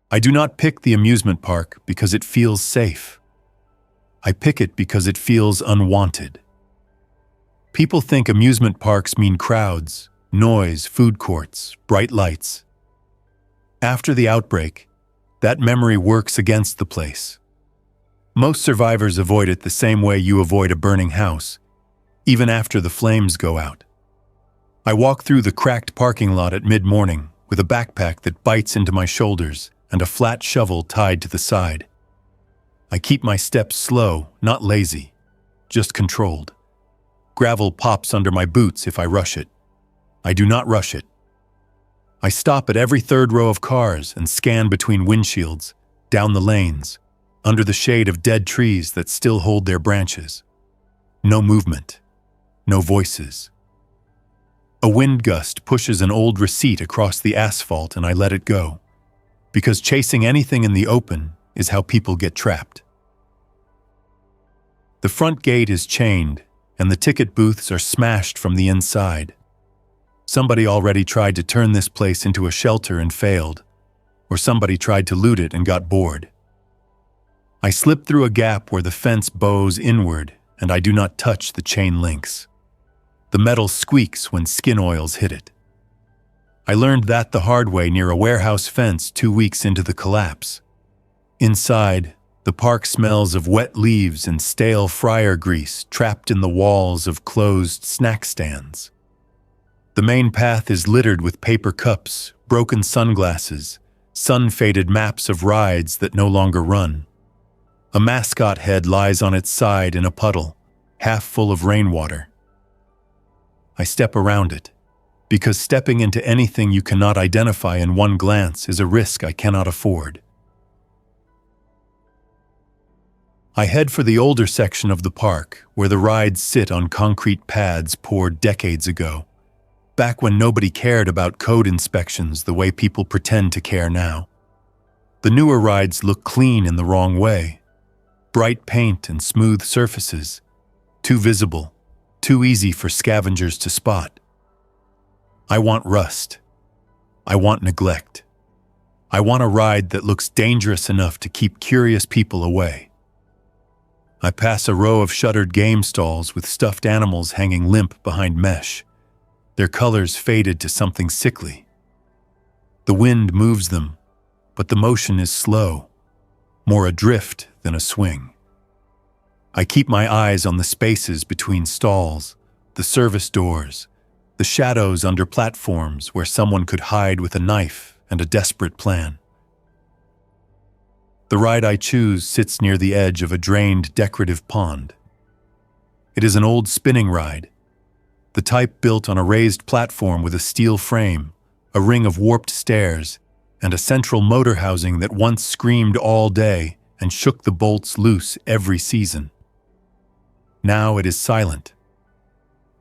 I do not pick the amusement park because it feels safe. I pick it because it feels unwanted. People think amusement parks mean crowds, noise, food courts, bright lights. After the outbreak, that memory works against the place. Most survivors avoid it the same way you avoid a burning house, even after the flames go out. I walk through the cracked parking lot at mid-morning with a backpack that bites into my shoulders and a flat shovel tied to the side. I keep my steps slow, not lazy, just controlled. Gravel pops under my boots if I rush it. I do not rush it. I stop at every third row of cars and scan between windshields, down the lanes, under the shade of dead trees that still hold their branches. No movement. No voices. A wind gust pushes an old receipt across the asphalt and I let it go, because chasing anything in the open is how people get trapped. The front gate is chained and the ticket booths are smashed from the inside. Somebody already tried to turn this place into a shelter and failed, or somebody tried to loot it and got bored. I slip through a gap where the fence bows inward and I do not touch the chain links. The metal squeaks when skin oils hit it. I learned that the hard way near a warehouse fence 2 weeks into the collapse. Inside, the park smells of wet leaves and stale fryer grease trapped in the walls of closed snack stands. The main path is littered with paper cups, broken sunglasses, sun-faded maps of rides that no longer run. A mascot head lies on its side in a puddle, half full of rainwater. I step around it, because stepping into anything you cannot identify in one glance is a risk I cannot afford. I head for the older section of the park, where the rides sit on concrete pads poured decades ago, back when nobody cared about code inspections the way people pretend to care now. The newer rides look clean in the wrong way. Bright paint and smooth surfaces, too visible, too easy for scavengers to spot. I want rust. I want neglect. I want a ride that looks dangerous enough to keep curious people away. I pass a row of shuttered game stalls with stuffed animals hanging limp behind mesh, their colors faded to something sickly. The wind moves them, but the motion is slow, more adrift than a swing. I keep my eyes on the spaces between stalls, the service doors, the shadows under platforms where someone could hide with a knife and a desperate plan. The ride I choose sits near the edge of a drained decorative pond. It is an old spinning ride, the type built on a raised platform with a steel frame, a ring of warped stairs, and a central motor housing that once screamed all day and shook the bolts loose every season. Now it is silent.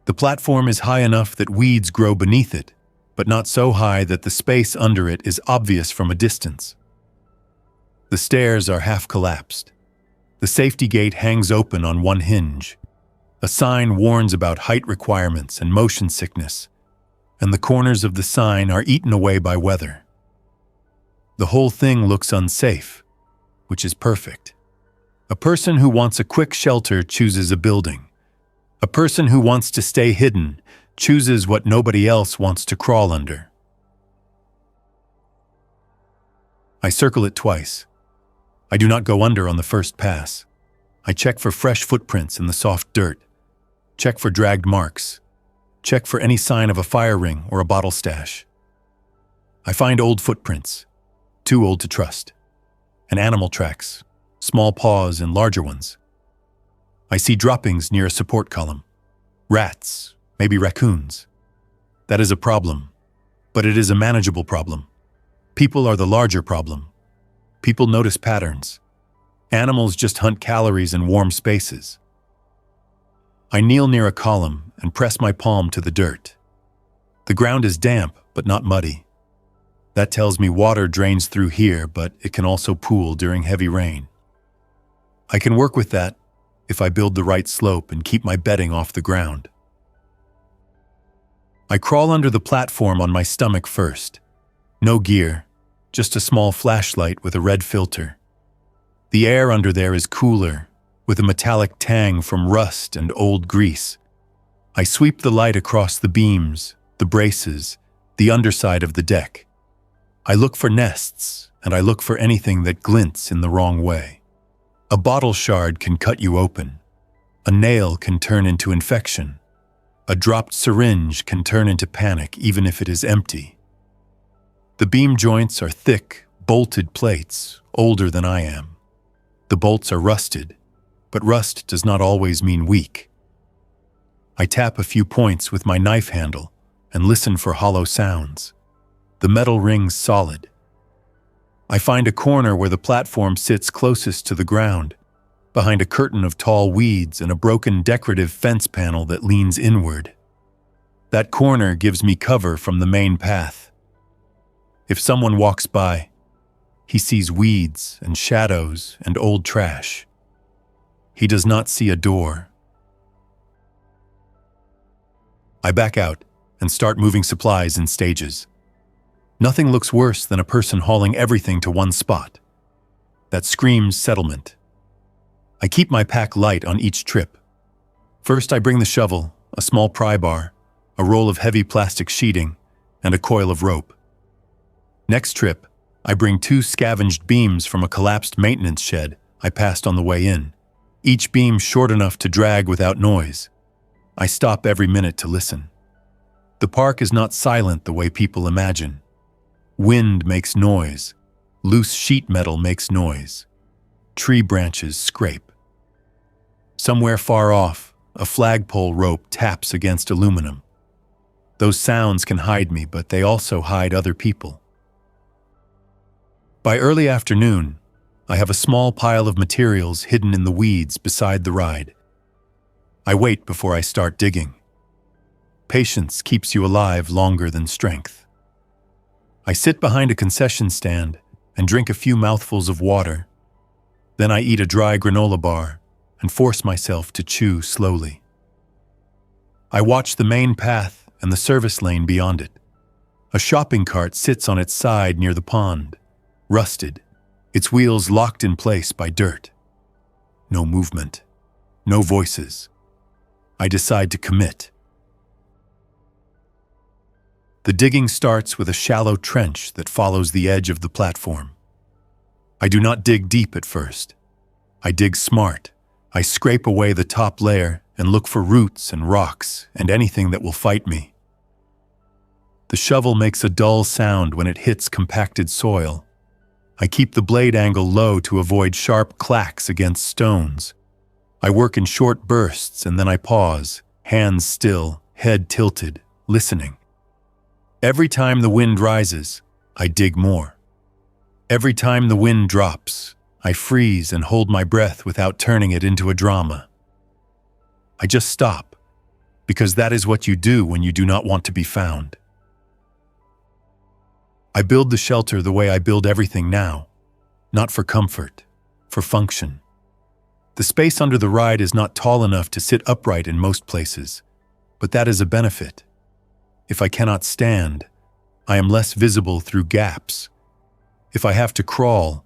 The platform is high enough that weeds grow beneath it, but not so high that the space under it is obvious from a distance. The stairs are half collapsed. The safety gate hangs open on one hinge. A sign warns about height requirements and motion sickness, and the corners of the sign are eaten away by weather. The whole thing looks unsafe, which is perfect. A person who wants a quick shelter chooses a building. A person who wants to stay hidden chooses what nobody else wants to crawl under. I circle it twice. I do not go under on the first pass. I check for fresh footprints in the soft dirt. Check for dragged marks. Check for any sign of a fire ring or a bottle stash. I find old footprints, too old to trust, and animal tracks, small paws and larger ones. I see droppings near a support column. Rats, maybe raccoons. That is a problem, but it is a manageable problem. People are the larger problem. People notice patterns. Animals just hunt calories in warm spaces. I kneel near a column and press my palm to the dirt. The ground is damp, but not muddy. That tells me water drains through here, but it can also pool during heavy rain. I can work with that if I build the right slope and keep my bedding off the ground. I crawl under the platform on my stomach first. No gear, just a small flashlight with a red filter. The air under there is cooler, with a metallic tang from rust and old grease. I sweep the light across the beams, the braces, the underside of the deck. I look for nests, and I look for anything that glints in the wrong way. A bottle shard can cut you open. A nail can turn into infection. A dropped syringe can turn into panic even if it is empty. The beam joints are thick, bolted plates, older than I am. The bolts are rusted, but rust does not always mean weak. I tap a few points with my knife handle and listen for hollow sounds. The metal rings solid. I find a corner where the platform sits closest to the ground, behind a curtain of tall weeds and a broken decorative fence panel that leans inward. That corner gives me cover from the main path. If someone walks by, he sees weeds and shadows and old trash. He does not see a door. I back out and start moving supplies in stages. Nothing looks worse than a person hauling everything to one spot. That screams settlement. I keep my pack light on each trip. First, I bring the shovel, a small pry bar, a roll of heavy plastic sheeting, and a coil of rope. Next trip, I bring 2 scavenged beams from a collapsed maintenance shed I passed on the way in, each beam short enough to drag without noise. I stop every minute to listen. The park is not silent the way people imagine. Wind makes noise. Loose sheet metal makes noise. Tree branches scrape. Somewhere far off, a flagpole rope taps against aluminum. Those sounds can hide me, but they also hide other people. By early afternoon, I have a small pile of materials hidden in the weeds beside the ride. I wait before I start digging. Patience keeps you alive longer than strength. I sit behind a concession stand and drink a few mouthfuls of water. Then I eat a dry granola bar and force myself to chew slowly. I watch the main path and the service lane beyond it. A shopping cart sits on its side near the pond, rusted, its wheels locked in place by dirt. No movement, no voices. I decide to commit. The digging starts with a shallow trench that follows the edge of the platform. I do not dig deep at first. I dig smart. I scrape away the top layer and look for roots and rocks and anything that will fight me. The shovel makes a dull sound when it hits compacted soil. I keep the blade angle low to avoid sharp clacks against stones. I work in short bursts and then I pause, hands still, head tilted, listening. Every time the wind rises, I dig more. Every time the wind drops, I freeze and hold my breath without turning it into a drama. I just stop, because that is what you do when you do not want to be found. I build the shelter the way I build everything now, not for comfort, for function. The space under the ride is not tall enough to sit upright in most places, but that is a benefit. If I cannot stand, I am less visible through gaps. If I have to crawl,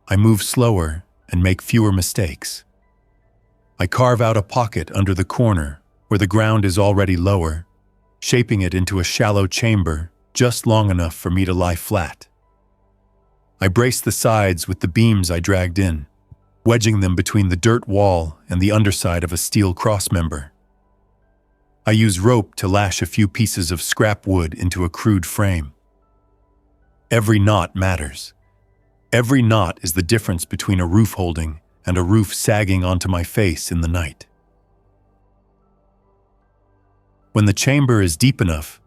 I move slower and make fewer mistakes. I carve out a pocket under the corner where the ground is already lower, shaping it into a shallow chamber just long enough for me to lie flat. I brace the sides with the beams I dragged in, wedging them between the dirt wall and the underside of a steel crossmember. I use rope to lash a few pieces of scrap wood into a crude frame. Every knot matters. Every knot is the difference between a roof holding and a roof sagging onto my face in the night. When the chamber is deep enough,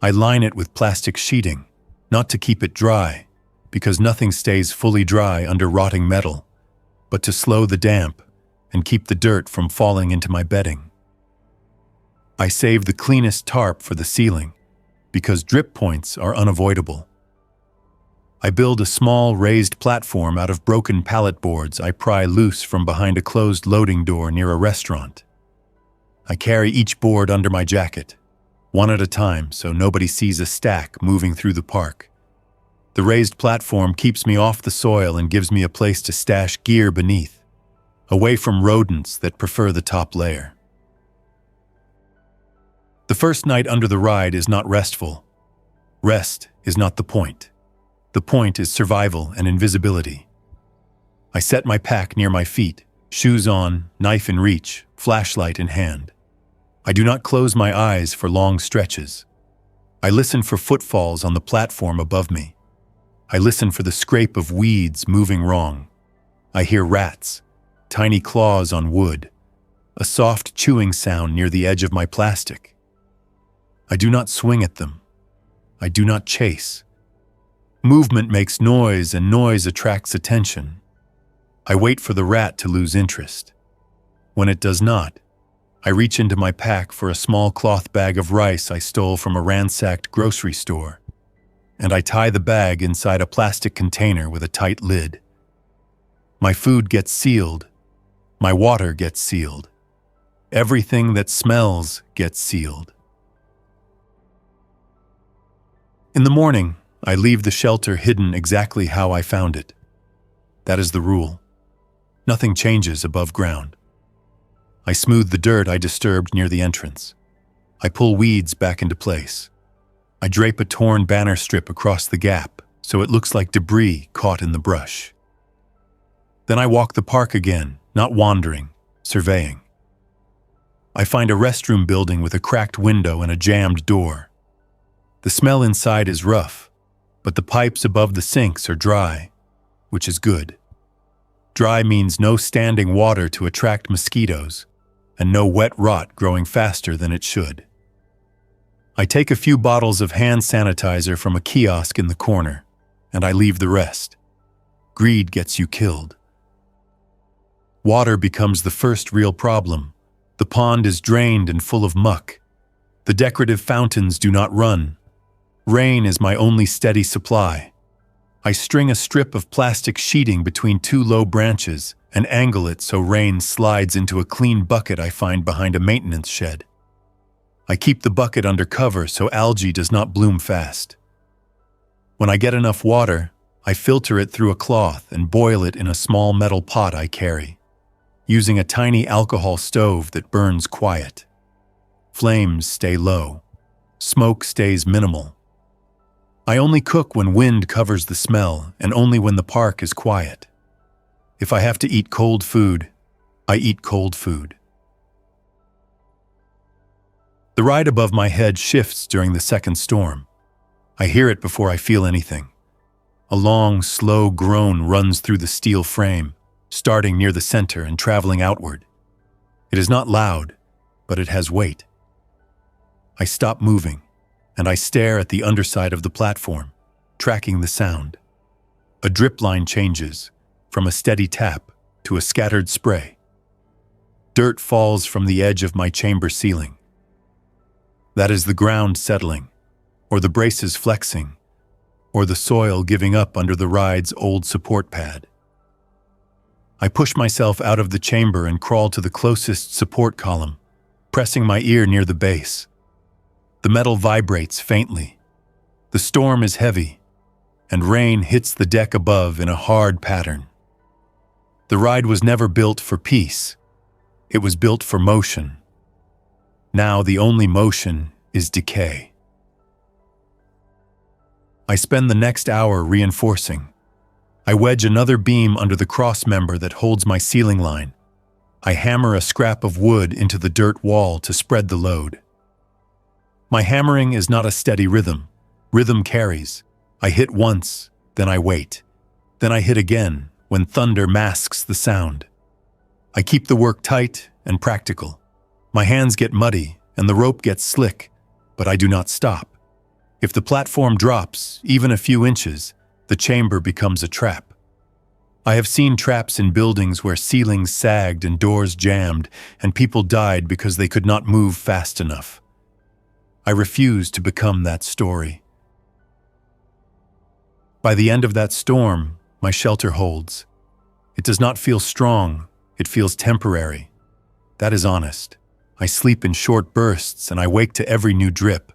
I line it with plastic sheeting, not to keep it dry, because nothing stays fully dry under rotting metal, but to slow the damp and keep the dirt from falling into my bedding. I save the cleanest tarp for the ceiling, because drip points are unavoidable. I build a small raised platform out of broken pallet boards I pry loose from behind a closed loading door near a restaurant. I carry each board under my jacket, one at a time so nobody sees a stack moving through the park. The raised platform keeps me off the soil and gives me a place to stash gear beneath, away from rodents that prefer the top layer. The first night under the ride is not restful. Rest is not the point. The point is survival and invisibility. I set my pack near my feet, shoes on, knife in reach, flashlight in hand. I do not close my eyes for long stretches. I listen for footfalls on the platform above me. I listen for the scrape of weeds moving wrong. I hear rats, tiny claws on wood, a soft chewing sound near the edge of my plastic. I do not swing at them. I do not chase. Movement makes noise, and noise attracts attention. I wait for the rat to lose interest. When it does not, I reach into my pack for a small cloth bag of rice I stole from a ransacked grocery store, and I tie the bag inside a plastic container with a tight lid. My food gets sealed. My water gets sealed. Everything that smells gets sealed. In the morning, I leave the shelter hidden exactly how I found it. That is the rule. Nothing changes above ground. I smooth the dirt I disturbed near the entrance. I pull weeds back into place. I drape a torn banner strip across the gap so it looks like debris caught in the brush. Then I walk the park again, not wandering, surveying. I find a restroom building with a cracked window and a jammed door. The smell inside is rough, but the pipes above the sinks are dry, which is good. Dry means no standing water to attract mosquitoes, and no wet rot growing faster than it should. I take a few bottles of hand sanitizer from a kiosk in the corner, and I leave the rest. Greed gets you killed. Water becomes the first real problem. The pond is drained and full of muck. The decorative fountains do not run. Rain is my only steady supply. I string a strip of plastic sheeting between two low branches and angle it so rain slides into a clean bucket I find behind a maintenance shed. I keep the bucket under cover so algae does not bloom fast. When I get enough water, I filter it through a cloth and boil it in a small metal pot I carry, using a tiny alcohol stove that burns quiet. Flames stay low. Smoke stays minimal. I only cook when wind covers the smell and only when the park is quiet. If I have to eat cold food, I eat cold food. The ride above my head shifts during the second storm. I hear it before I feel anything. A long, slow groan runs through the steel frame, starting near the center and traveling outward. It is not loud, but it has weight. I stop moving, and I stare at the underside of the platform, tracking the sound. A drip line changes, from a steady tap to a scattered spray. Dirt falls from the edge of my chamber ceiling. That is the ground settling, or the braces flexing, or the soil giving up under the ride's old support pad. I push myself out of the chamber and crawl to the closest support column, pressing my ear near the base. The metal vibrates faintly. The storm is heavy, and rain hits the deck above in a hard pattern. The ride was never built for peace. It was built for motion. Now the only motion is decay. I spend the next hour reinforcing. I wedge another beam under the cross member that holds my ceiling line. I hammer a scrap of wood into the dirt wall to spread the load. My hammering is not a steady rhythm. Rhythm carries. I hit once, then I wait. Then I hit again when thunder masks the sound. I keep the work tight and practical. My hands get muddy and the rope gets slick, but I do not stop. If the platform drops even a few inches, the chamber becomes a trap. I have seen traps in buildings where ceilings sagged and doors jammed, and people died because they could not move fast enough. I refuse to become that story. By the end of that storm, my shelter holds. It does not feel strong, it feels temporary. That is honest. I sleep in short bursts and I wake to every new drip.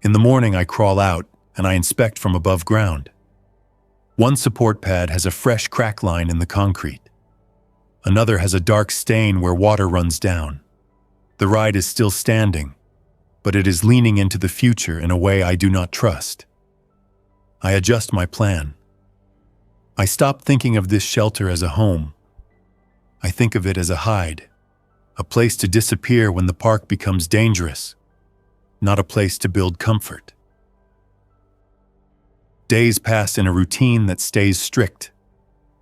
In the morning I crawl out and I inspect from above ground. One support pad has a fresh crack line in the concrete. Another has a dark stain where water runs down. The ride is still standing, but it is leaning into the future in a way I do not trust. I adjust my plan. I stop thinking of this shelter as a home. I think of it as a hide, a place to disappear when the park becomes dangerous, not a place to build comfort. Days pass in a routine that stays strict.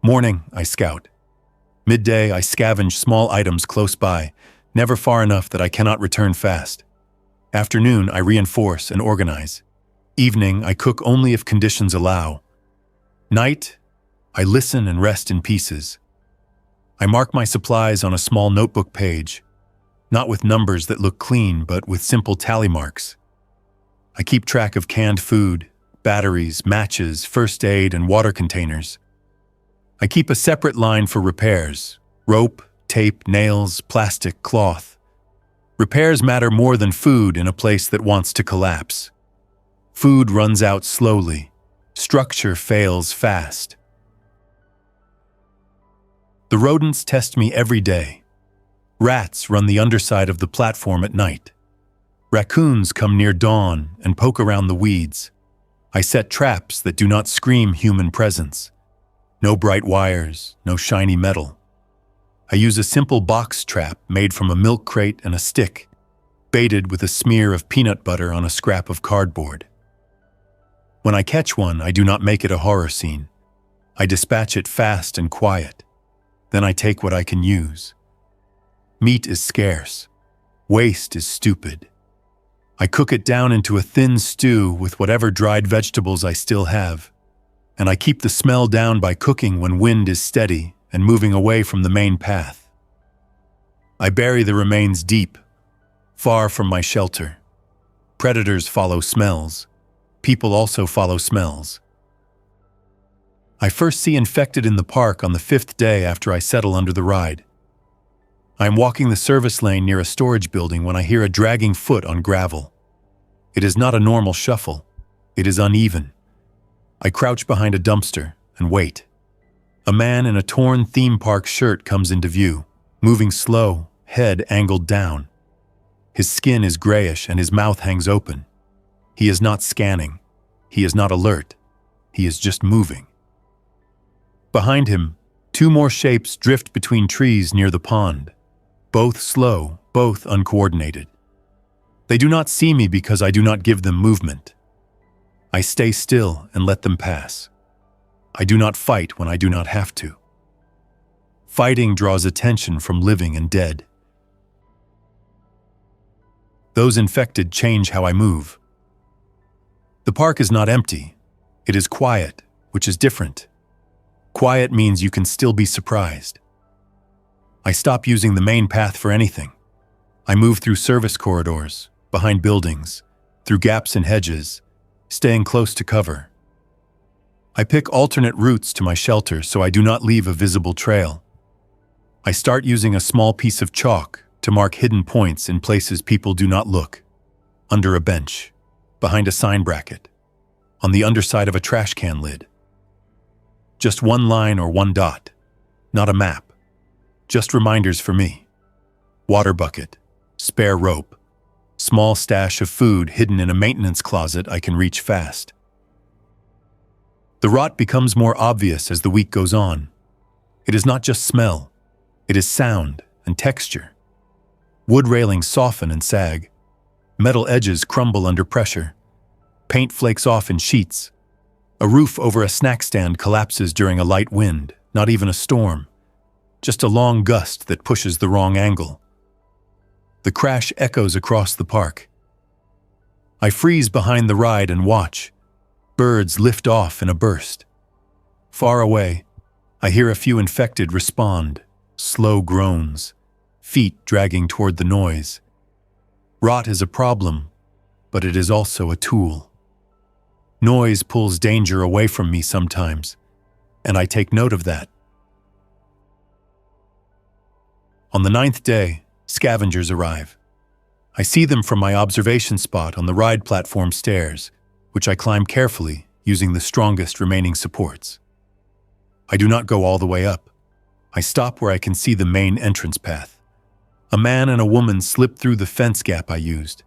Morning, I scout. Midday, I scavenge small items close by, never far enough that I cannot return fast. Afternoon, I reinforce and organize. Evening, I cook only if conditions allow. Night, I listen and rest in pieces. I mark my supplies on a small notebook page, not with numbers that look clean, but with simple tally marks. I keep track of canned food, batteries, matches, first aid, and water containers. I keep a separate line for repairs: rope, tape, nails, plastic, cloth. Repairs matter more than food in a place that wants to collapse. Food runs out slowly. Structure fails fast. The rodents test me every day. Rats run the underside of the platform at night. Raccoons come near dawn and poke around the weeds. I set traps that do not scream human presence. No bright wires, no shiny metal. I use a simple box trap made from a milk crate and a stick, baited with a smear of peanut butter on a scrap of cardboard. When I catch one, I do not make it a horror scene. I dispatch it fast and quiet. Then I take what I can use. Meat is scarce. Waste is stupid. I cook it down into a thin stew with whatever dried vegetables I still have, and I keep the smell down by cooking when wind is steady and moving away from the main path. I bury the remains deep, far from my shelter. Predators follow smells. People also follow smells. I first see infected in the park on the 5th day after I settle under the ride. I am walking the service lane near a storage building when I hear a dragging foot on gravel. It is not a normal shuffle. It is uneven. I crouch behind a dumpster and wait. A man in a torn theme park shirt comes into view, moving slow, head angled down. His skin is grayish and his mouth hangs open. He is not scanning. He is not alert. He is just moving. Behind him, 2 more shapes drift between trees near the pond. Both slow, both uncoordinated. They do not see me because I do not give them movement. I stay still and let them pass. I do not fight when I do not have to. Fighting draws attention from living and dead. Those infected change how I move. The park is not empty. It is quiet, which is different. Quiet means you can still be surprised. I stop using the main path for anything. I move through service corridors, behind buildings, through gaps in hedges, staying close to cover. I pick alternate routes to my shelter so I do not leave a visible trail. I start using a small piece of chalk to mark hidden points in places people do not look. Under a bench, behind a sign bracket, on the underside of a trash can lid. Just one line or one dot, not a map. Just reminders for me. Water bucket, spare rope, small stash of food hidden in a maintenance closet I can reach fast. The rot becomes more obvious as the week goes on. It is not just smell, it is sound and texture. Wood railings soften and sag. Metal edges crumble under pressure. Paint flakes off in sheets. A roof over a snack stand collapses during a light wind, not even a storm. Just a long gust that pushes the wrong angle. The crash echoes across the park. I freeze behind the ride and watch. Birds lift off in a burst. Far away, I hear a few infected respond, slow groans, feet dragging toward the noise. Rot is a problem, but it is also a tool. Noise pulls danger away from me sometimes, and I take note of that. On the 9th day, scavengers arrive. I see them from my observation spot on the ride platform stairs, which I climb carefully using the strongest remaining supports. I do not go all the way up. I stop where I can see the main entrance path. A man and a woman slip through the fence gap I used.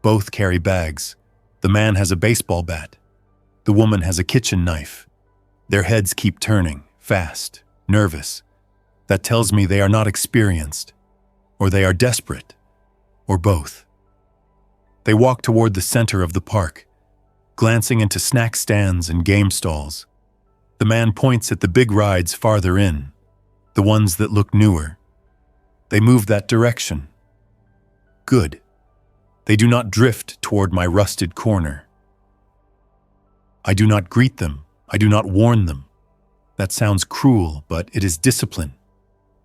Both carry bags. The man has a baseball bat. The woman has a kitchen knife. Their heads keep turning, fast, nervous. That tells me they are not experienced, or they are desperate, or both. They walk toward the center of the park, glancing into snack stands and game stalls. The man points at the big rides farther in, the ones that look newer. They move that direction. Good. They do not drift toward my rusted corner. I do not greet them. I do not warn them. That sounds cruel, but it is discipline.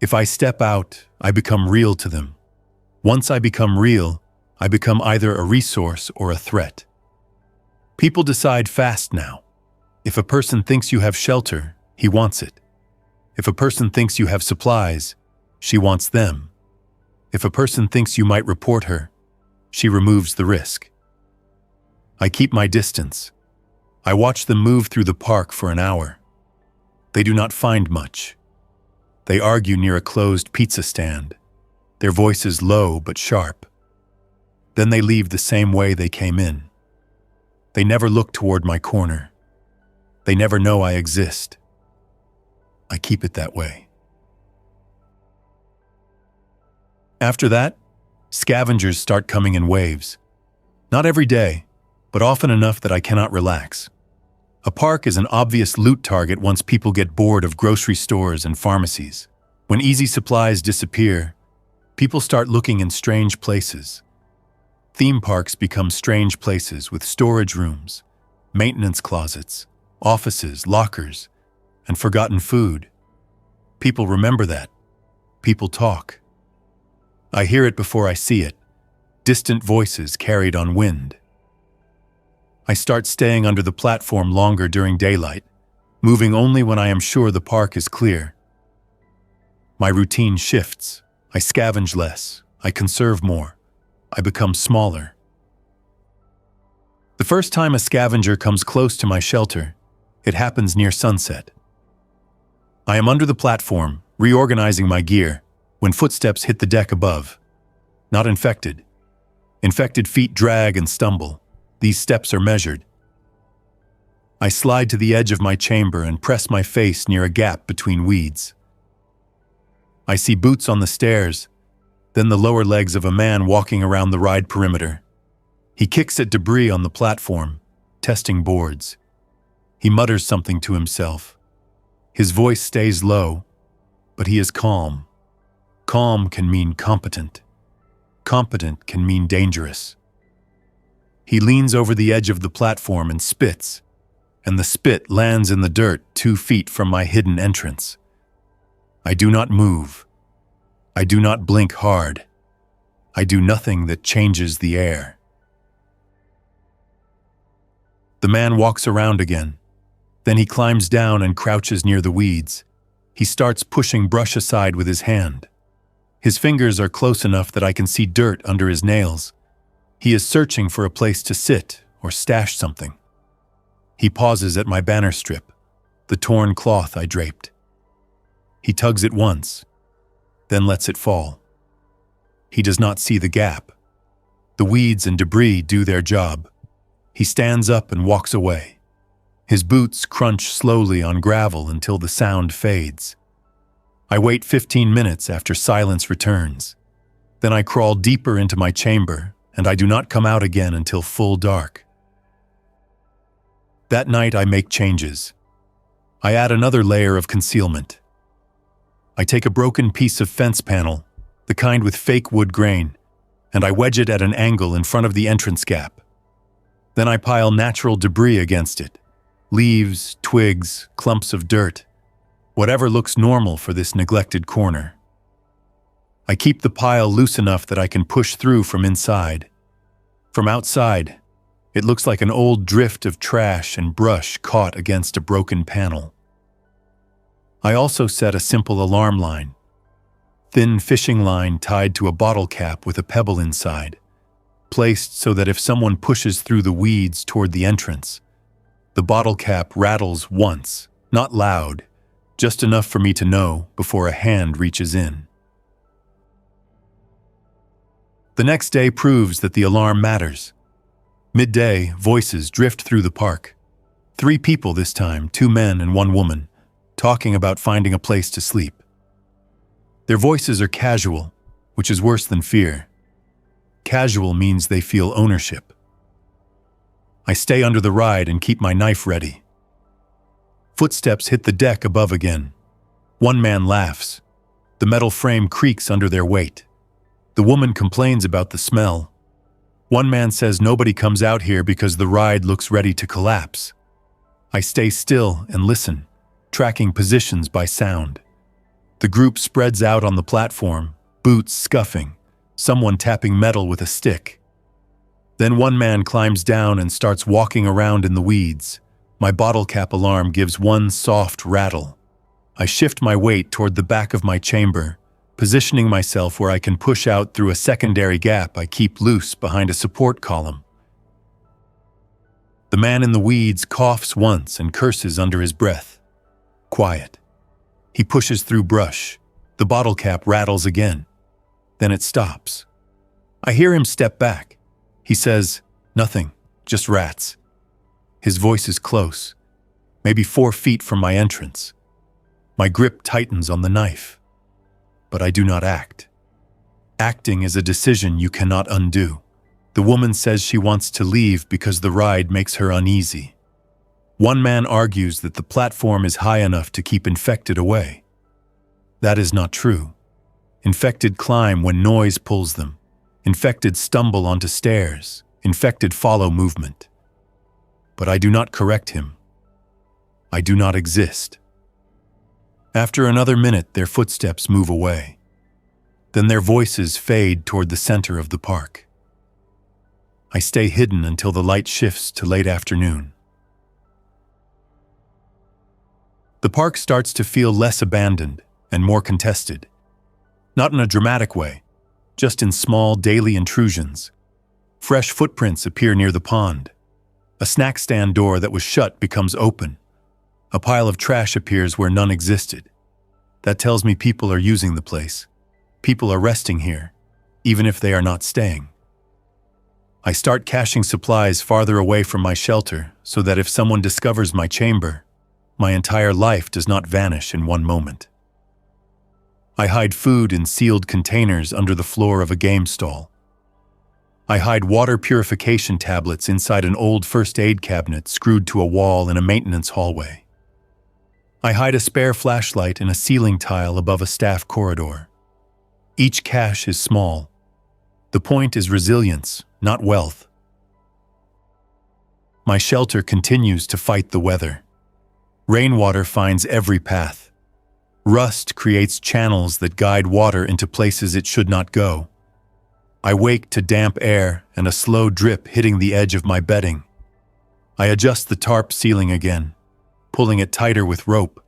If I step out, I become real to them. Once I become real, I become either a resource or a threat. People decide fast now. If a person thinks you have shelter, he wants it. If a person thinks you have supplies, she wants them. If a person thinks you might report her, she removes the risk. I keep my distance. I watch them move through the park for an hour. They do not find much. They argue near a closed pizza stand, their voices low but sharp. Then they leave the same way they came in. They never look toward my corner. They never know I exist. I keep it that way. After that, scavengers start coming in waves. Not every day, but often enough that I cannot relax. A park is an obvious loot target once people get bored of grocery stores and pharmacies. When easy supplies disappear, people start looking in strange places. Theme parks become strange places with storage rooms, maintenance closets, offices, lockers, and forgotten food. People remember that. People talk. I hear it before I see it, distant voices carried on wind. I start staying under the platform longer during daylight, moving only when I am sure the park is clear. My routine shifts. I scavenge less. I conserve more. I become smaller. The first time a scavenger comes close to my shelter, it happens near sunset. I am under the platform, reorganizing my gear, when footsteps hit the deck above. Not infected. Infected feet drag and stumble. These steps are measured. I slide to the edge of my chamber and press my face near a gap between weeds. I see boots on the stairs, then the lower legs of a man walking around the ride perimeter. He kicks at debris on the platform, testing boards. He mutters something to himself. His voice stays low, but he is calm. Calm can mean competent. Competent can mean dangerous. He leans over the edge of the platform and spits, and the spit lands in the dirt 2 feet from my hidden entrance. I do not move. I do not blink hard. I do nothing that changes the air. The man walks around again. Then he climbs down and crouches near the weeds. He starts pushing brush aside with his hand. His fingers are close enough that I can see dirt under his nails. He is searching for a place to sit or stash something. He pauses at my banner strip, the torn cloth I draped. He tugs it once, then lets it fall. He does not see the gap. The weeds and debris do their job. He stands up and walks away. His boots crunch slowly on gravel until the sound fades. I wait 15 minutes after silence returns. Then I crawl deeper into my chamber, and I do not come out again until full dark. That night I make changes. I add another layer of concealment. I take a broken piece of fence panel, the kind with fake wood grain, and I wedge it at an angle in front of the entrance gap. Then I pile natural debris against it. Leaves, twigs, clumps of dirt, whatever looks normal for this neglected corner. I keep the pile loose enough that I can push through from inside. From outside, it looks like an old drift of trash and brush caught against a broken panel. I also set a simple alarm line. Thin fishing line tied to a bottle cap with a pebble inside, placed so that if someone pushes through the weeds toward the entrance, the bottle cap rattles once, not loud, just enough for me to know before a hand reaches in. The next day proves that the alarm matters. Midday, voices drift through the park. 3 people this time, 2 men and 1 woman, talking about finding a place to sleep. Their voices are casual, which is worse than fear. Casual means they feel ownership. I stay under the ride and keep my knife ready. Footsteps hit the deck above again. 1 man laughs. The metal frame creaks under their weight. The woman complains about the smell. 1 man says nobody comes out here because the ride looks ready to collapse. I stay still and listen, tracking positions by sound. The group spreads out on the platform, boots scuffing, someone tapping metal with a stick. Then 1 man climbs down and starts walking around in the weeds. My bottle cap alarm gives 1 soft rattle. I shift my weight toward the back of my chamber, positioning myself where I can push out through a secondary gap I keep loose behind a support column. The man in the weeds coughs once and curses under his breath. Quiet. He pushes through brush. The bottle cap rattles again. Then it stops. I hear him step back. He says, "Nothing, just rats." His voice is close, maybe 4 feet from my entrance. My grip tightens on the knife. But I do not act. Acting is a decision you cannot undo. The woman says she wants to leave because the ride makes her uneasy. 1 man argues that the platform is high enough to keep infected away. That is not true. Infected climb when noise pulls them. Infected stumble onto stairs. Infected follow movement. But I do not correct him. I do not exist. After another minute, their footsteps move away. Then their voices fade toward the center of the park. I stay hidden until the light shifts to late afternoon. The park starts to feel less abandoned and more contested. Not in a dramatic way, just in small daily intrusions. Fresh footprints appear near the pond. A snack stand door that was shut becomes open. A pile of trash appears where none existed. That tells me people are using the place. People are resting here, even if they are not staying. I start caching supplies farther away from my shelter so that if someone discovers my chamber, my entire life does not vanish in 1 moment. I hide food in sealed containers under the floor of a game stall. I hide water purification tablets inside an old first aid cabinet screwed to a wall in a maintenance hallway. I hide a spare flashlight in a ceiling tile above a staff corridor. Each cache is small. The point is resilience, not wealth. My shelter continues to fight the weather. Rainwater finds every path. Rust creates channels that guide water into places it should not go. I wake to damp air and a slow drip hitting the edge of my bedding. I adjust the tarp ceiling again, pulling it tighter with rope.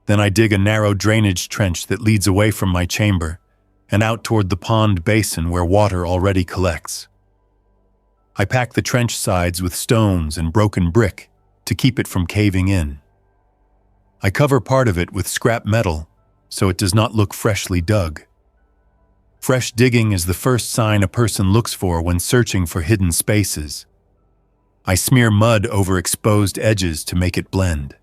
Then I dig a narrow drainage trench that leads away from my chamber and out toward the pond basin where water already collects. I pack the trench sides with stones and broken brick to keep it from caving in. I cover part of it with scrap metal so it does not look freshly dug. Fresh digging is the first sign a person looks for when searching for hidden spaces. I smear mud over exposed edges to make it blend.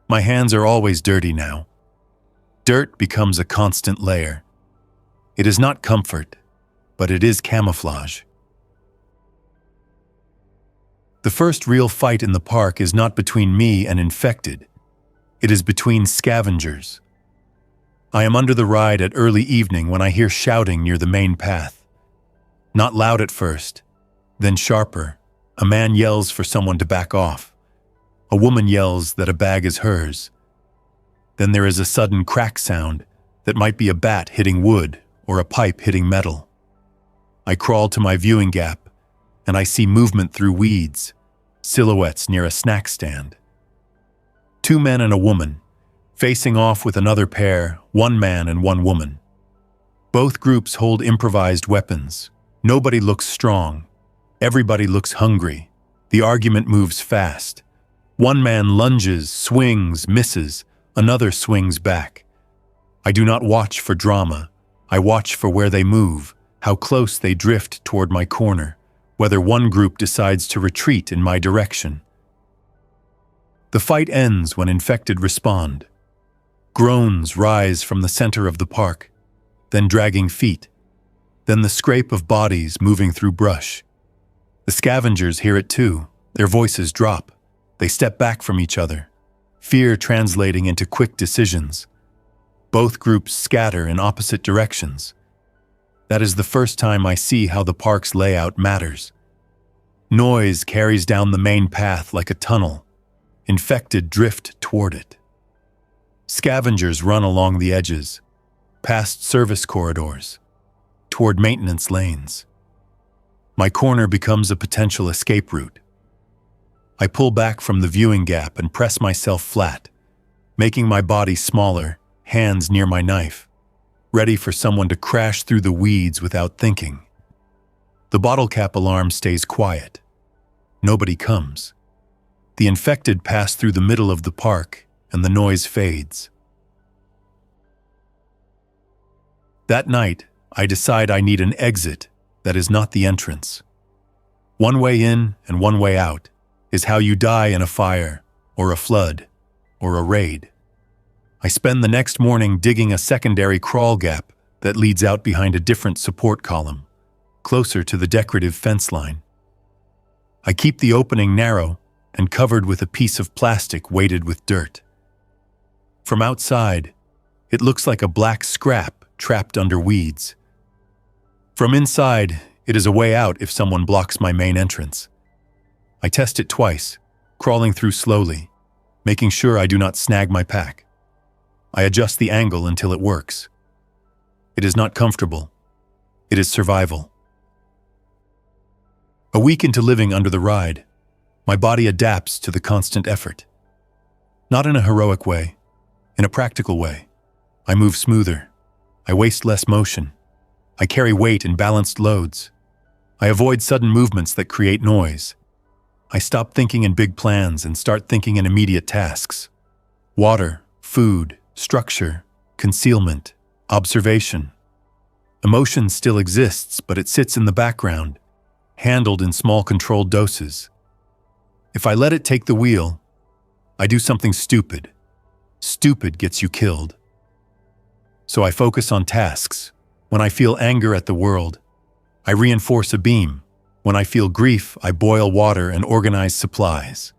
My hands are always dirty now. Dirt becomes a constant layer. It is not comfort, but it is camouflage. The first real fight in the park is not between me and infected. It is between scavengers. I am under the ride at early evening when I hear shouting near the main path. Not loud at first, then sharper. A man yells for someone to back off. A woman yells that a bag is hers. Then there is a sudden crack sound that might be a bat hitting wood or a pipe hitting metal. I crawl to my viewing gap, and I see movement through weeds, silhouettes near a snack stand. 2 men and a woman, facing off with another pair, 1 man and 1 woman. Both groups hold improvised weapons. Nobody looks strong. Everybody looks hungry. The argument moves fast. 1 man lunges, swings, misses, Another swings back. I do not watch for drama. I watch for where they move, how close they drift toward my corner, whether one group decides to retreat in my direction. The fight ends when infected respond. Groans rise from the center of the park, then dragging feet, then the scrape of bodies moving through brush. The scavengers hear it too. Their voices drop. They step back from each other, fear translating into quick decisions. Both groups scatter in opposite directions. That is the first time I see how the park's layout matters. Noise carries down the main path like a tunnel. Infected drift toward it. Scavengers run along the edges, past service corridors, toward maintenance lanes. My corner becomes a potential escape route. I pull back from the viewing gap and press myself flat, making my body smaller, hands near my knife, ready for someone to crash through the weeds without thinking. The bottle cap alarm stays quiet. Nobody comes. The infected pass through the middle of the park, and the noise fades. That night, I decide I need an exit that is not the entrance. One way in and one way out is how you die in a fire, or a flood, or a raid. I spend the next morning digging a secondary crawl gap that leads out behind a different support column, closer to the decorative fence line. I keep the opening narrow and covered with a piece of plastic weighted with dirt. From outside, it looks like a black scrap trapped under weeds. From inside, it is a way out if someone blocks my main entrance. I test it twice, crawling through slowly, making sure I do not snag my pack. I adjust the angle until it works. It is not comfortable. It is survival. A week into living under the ride, my body adapts to the constant effort. Not in a heroic way, in a practical way. I move smoother. I waste less motion. I carry weight in balanced loads. I avoid sudden movements that create noise. I stop thinking in big plans and start thinking in immediate tasks. Water, food, structure, concealment, observation. Emotion still exists, but it sits in the background, handled in small controlled doses. If I let it take the wheel, I do something stupid. Stupid gets you killed. So I focus on tasks. When I feel anger at the world, I reinforce a beam. When I feel grief, I boil water and organize supplies.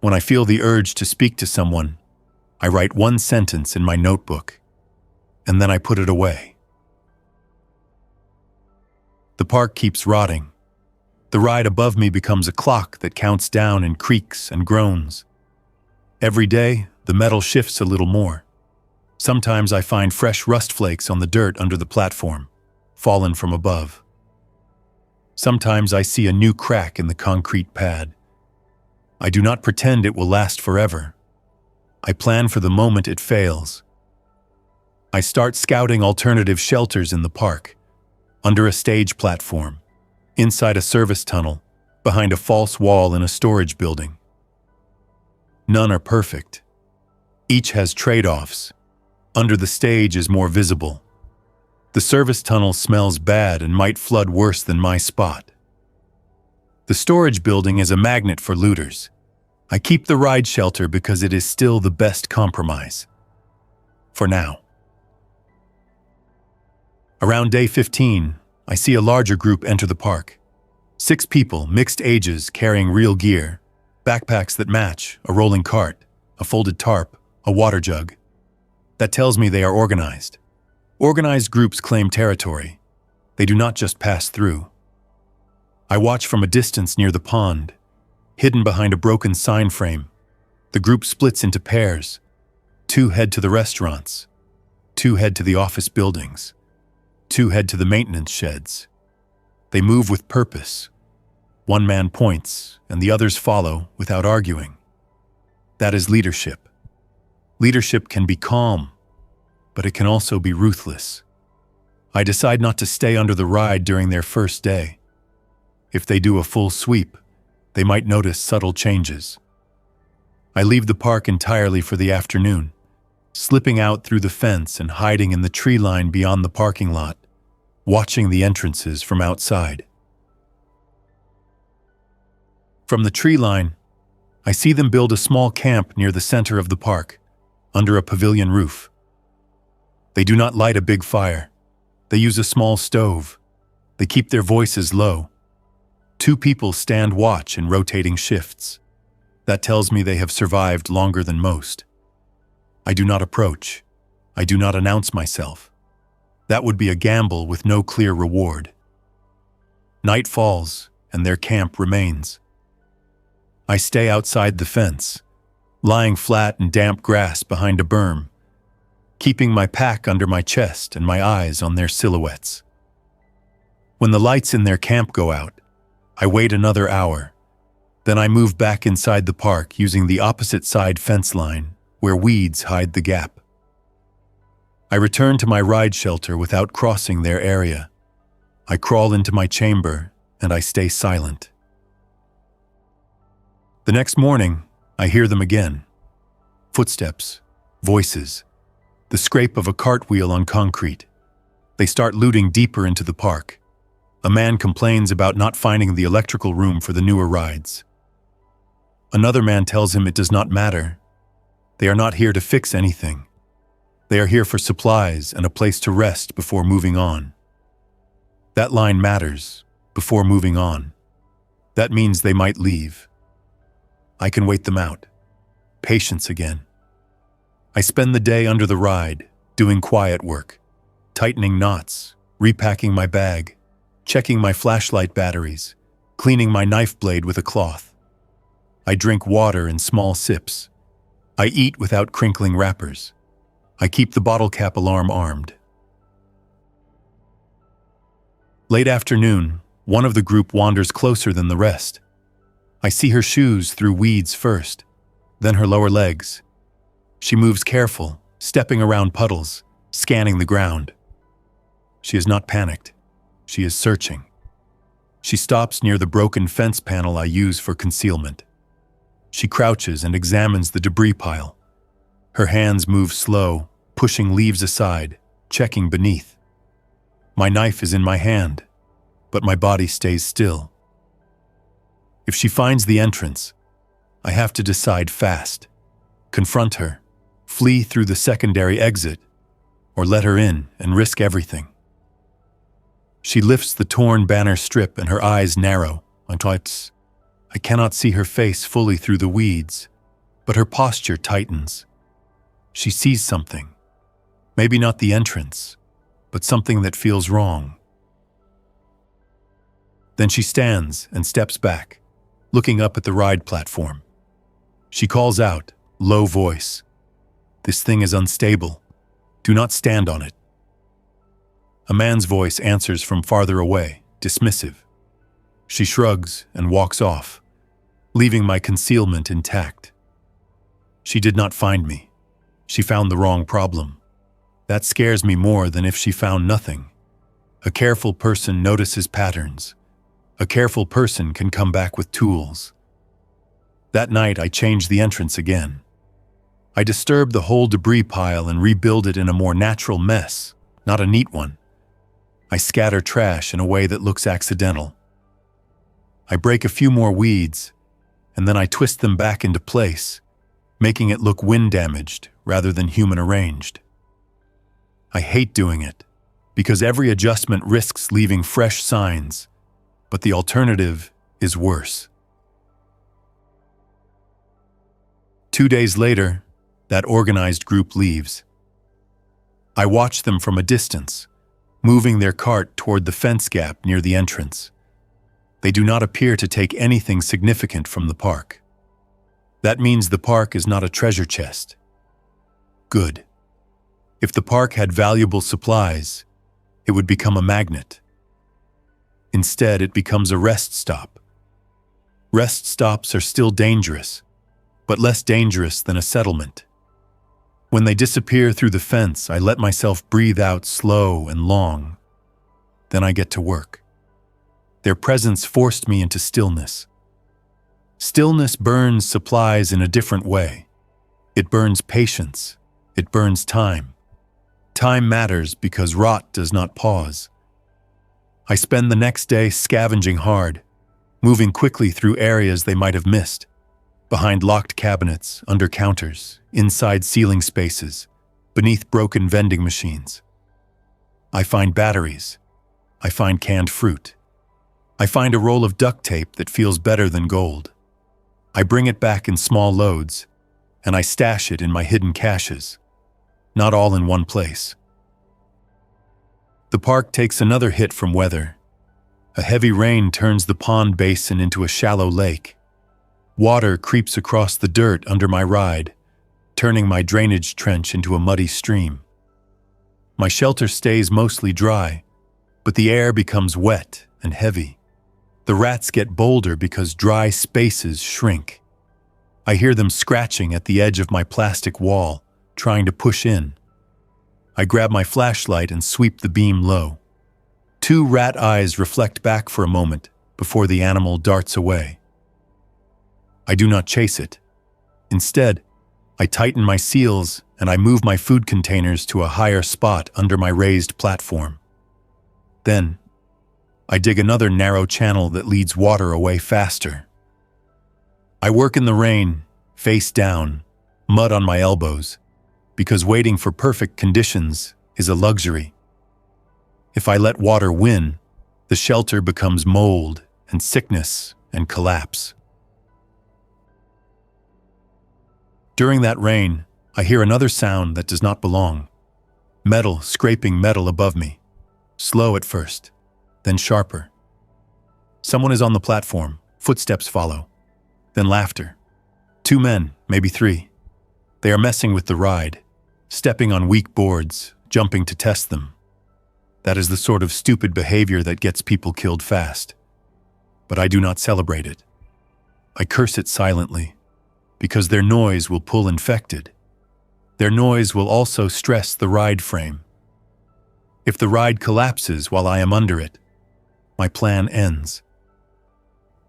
When I feel the urge to speak to someone, I write one sentence in my notebook, and then I put it away. The park keeps rotting. The ride above me becomes a clock that counts down and creaks and groans. Every day, the metal shifts a little more. Sometimes I find fresh rust flakes on the dirt under the platform, fallen from above. Sometimes I see a new crack in the concrete pad. I do not pretend it will last forever. I plan for the moment it fails. I start scouting alternative shelters in the park, under a stage platform, inside a service tunnel, behind a false wall in a storage building. None are perfect. Each has trade-offs. Under the stage is more visible. The service tunnel smells bad and might flood worse than my spot. The storage building is a magnet for looters. I keep the ride shelter because it is still the best compromise. For now. Around day 15, I see a larger group enter the park. 6 people, mixed ages, carrying real gear, backpacks that match, a rolling cart, a folded tarp, a water jug. That tells me they are organized. Organized groups claim territory. They do not just pass through. I watch from a distance near the pond. Hidden behind a broken sign frame, the group splits into pairs. 2 head to the restaurants. 2 head to the office buildings. 2 head to the maintenance sheds. They move with purpose. One man points, and the others follow without arguing. That is leadership. Leadership can be calm, but it can also be ruthless. I decide not to stay under the ride during their first day. If they do a full sweep, they might notice subtle changes. I leave the park entirely for the afternoon, slipping out through the fence and hiding in the tree line beyond the parking lot, watching the entrances from outside. From the tree line, I see them build a small camp near the center of the park, under a pavilion roof. They do not light a big fire. They use a small stove. They keep their voices low. 2 people stand watch in rotating shifts. That tells me they have survived longer than most. I do not approach. I do not announce myself. That would be a gamble with no clear reward. Night falls, and their camp remains. I stay outside the fence, lying flat in damp grass behind a berm, keeping my pack under my chest and my eyes on their silhouettes. When the lights in their camp go out, I wait another hour. Then I move back inside the park using the opposite side fence line, where weeds hide the gap. I return to my ride shelter without crossing their area. I crawl into my chamber, and I stay silent. The next morning, I hear them again. Footsteps, voices, the scrape of a cartwheel on concrete. They start looting deeper into the park. A man complains about not finding the electrical room for the newer rides. Another man tells him it does not matter. They are not here to fix anything. They are here for supplies and a place to rest before moving on. That line matters, before moving on. That means they might leave. I can wait them out. Patience again. I spend the day under the ride, doing quiet work, tightening knots, repacking my bag, checking my flashlight batteries, cleaning my knife blade with a cloth. I drink water in small sips. I eat without crinkling wrappers. I keep the bottle cap alarm armed. Late afternoon, one of the group wanders closer than the rest. I see her shoes through weeds first, then her lower legs. She moves careful, stepping around puddles, scanning the ground. She is not panicked. She is searching. She stops near the broken fence panel I use for concealment. She crouches and examines the debris pile. Her hands move slow, pushing leaves aside, checking beneath. My knife is in my hand, but my body stays still. If she finds the entrance, I have to decide fast. Confront her, flee through the secondary exit, or let her in and risk everything. She lifts the torn banner strip and her eyes narrow. I cannot see her face fully through the weeds, but her posture tightens. She sees something. Maybe not the entrance, but something that feels wrong. Then she stands and steps back, looking up at the ride platform. She calls out, low voice, "This thing is unstable. Do not stand on it." A man's voice answers from farther away, dismissive. She shrugs and walks off, leaving my concealment intact. She did not find me. She found the wrong problem. That scares me more than if she found nothing. A careful person notices patterns. A careful person can come back with tools. That night, I changed the entrance again. I disturbed the whole debris pile and rebuild it in a more natural mess, not a neat one. I scatter trash in a way that looks accidental. I break a few more weeds, and then I twist them back into place, making it look wind-damaged rather than human-arranged. I hate doing it, because every adjustment risks leaving fresh signs, but the alternative is worse. 2 days later, that organized group leaves. I watch them from a distance, moving their cart toward the fence gap near the entrance. They do not appear to take anything significant from the park. That means the park is not a treasure chest. Good. If the park had valuable supplies, it would become a magnet. Instead, it becomes a rest stop. Rest stops are still dangerous, but less dangerous than a settlement. When they disappear through the fence, I let myself breathe out slow and long. Then I get to work. Their presence forced me into stillness. Stillness burns supplies in a different way. It burns patience, It burns time. Time matters because rot does not pause. I spend the next day scavenging hard, moving quickly through areas they might have missed, behind locked cabinets, under counters, inside ceiling spaces, beneath broken vending machines. I find batteries. I find canned fruit. I find a roll of duct tape that feels better than gold. I bring it back in small loads, and I stash it in my hidden caches, not all in one place. The park takes another hit from weather. A heavy rain turns the pond basin into a shallow lake. Water creeps across the dirt under my ride, turning my drainage trench into a muddy stream. My shelter stays mostly dry, but the air becomes wet and heavy. The rats get bolder because dry spaces shrink. I hear them scratching at the edge of my plastic wall, trying to push in. I grab my flashlight and sweep the beam low. 2 rat eyes reflect back for a moment before the animal darts away. I do not chase it. Instead, I tighten my seals and I move my food containers to a higher spot under my raised platform. Then, I dig another narrow channel that leads water away faster. I work in the rain, face down, mud on my elbows, because waiting for perfect conditions is a luxury. If I let water win, the shelter becomes mold and sickness and collapse. During that rain, I hear another sound that does not belong. Metal scraping metal above me. Slow at first, then sharper. Someone is on the platform, footsteps follow. Then laughter. 2 men, maybe 3. They are messing with the ride, stepping on weak boards, jumping to test them. That is the sort of stupid behavior that gets people killed fast. But I do not celebrate it. I curse it silently, because their noise will pull infected. Their noise will also stress the ride frame. If the ride collapses while I am under it, my plan ends.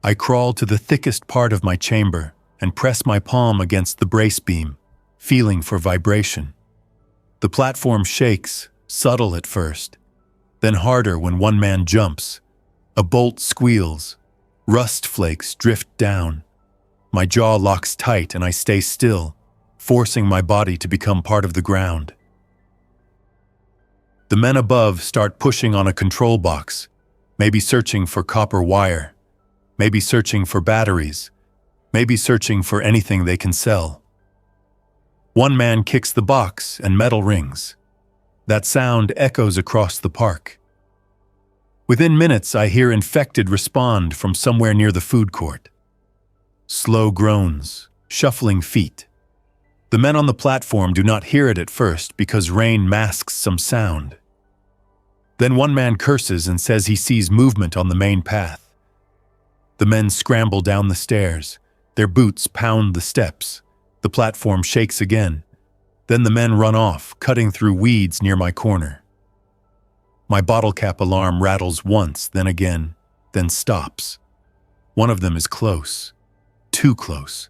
I crawl to the thickest part of my chamber and press my palm against the brace beam, feeling for vibration. The platform shakes, subtle at first, then harder when one man jumps. A bolt squeals. Rust flakes drift down. My jaw locks tight and I stay still, forcing my body to become part of the ground. The men above start pushing on a control box, maybe searching for copper wire, maybe searching for batteries, maybe searching for anything they can sell. One man kicks the box and metal rings. That sound echoes across the park. Within minutes, I hear infected respond from somewhere near the food court. Slow groans, shuffling feet. The men on the platform do not hear it at first because rain masks some sound. Then one man curses and says he sees movement on the main path. The men scramble down the stairs. Their boots pound the steps. The platform shakes again. Then the men run off, cutting through weeds near my corner. My bottle cap alarm rattles once, then again, then stops. One of them is close. Too close.